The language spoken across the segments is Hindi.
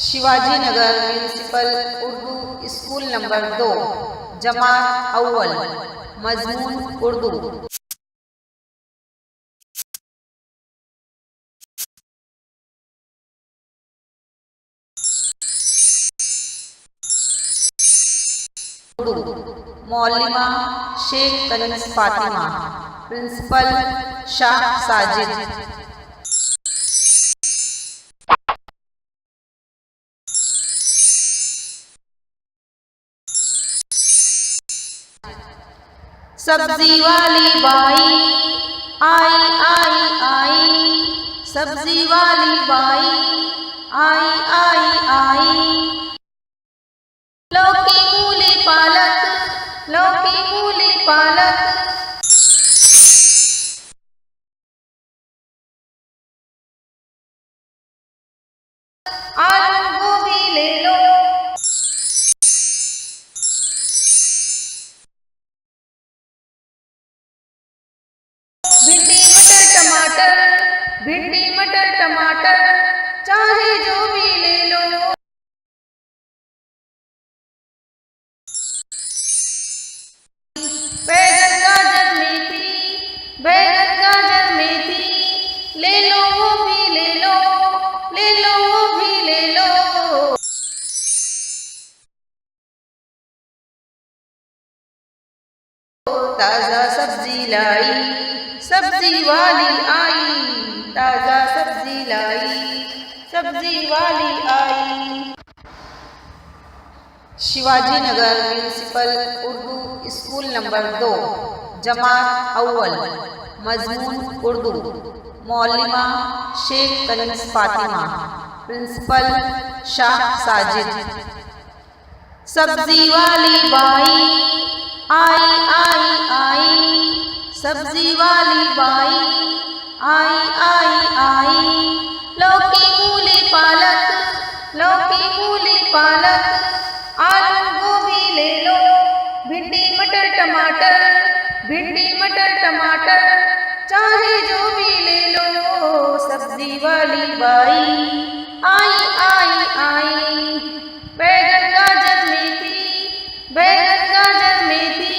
Shivaji Nagar municipal Urdu school number 2, जमात अव्वल, मजमून उर्दू। मौलिमा शेख कनीस फातिमा, प्रिंसिपल शाह साजिद। सब्जी वाली बाई आई आई आई, सब्जी वाली बाई आई आई आई। लौकी मूली पालक, लौकी मूली पालक। आलू गोभी ले लो, भिंडी मटर टमाटर, भिंडी मटर टमाटर, चाहे जो भी ले लो। बैगन गाजर मेथी, बैगन गाजर मेथी, ले लो वो भी ले लो, ले लो वो भी ले लो। ताजा सब्जी लाई, सब्जी वाली आई, ताजा सब्जी लाई, सब्जी वाली आई। Shivaji Nagar municipal Urdu school number 2, जमात अव्वल, मजमून उर्दू। मौलिमा शेख कनीस फातिमा, प्रिंसिपल शाह साजिद। सब्जी वाली बाई आई आई आई, सब्जी वाली बाई आई आई आई। लौकी मूली पालक, लौकी मूली पालक। आलू गोभी ले लो, भिंडी मटर टमाटर, भिंडी मटर टमाटर, चाहे जो भी ले लो। सब्जी वाली बाई आई आई आई। बैगन गाजर मेथी, बैगन गाजर मेथी,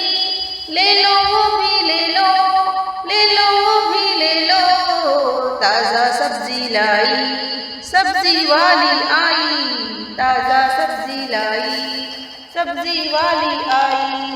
ले लो वो भी ले लो, ले लो वो भी ले लो। ताजा सब्जी लाई, सब्जी वाली आई, ताजा सब्जी लाई, सब्जी वाली आई।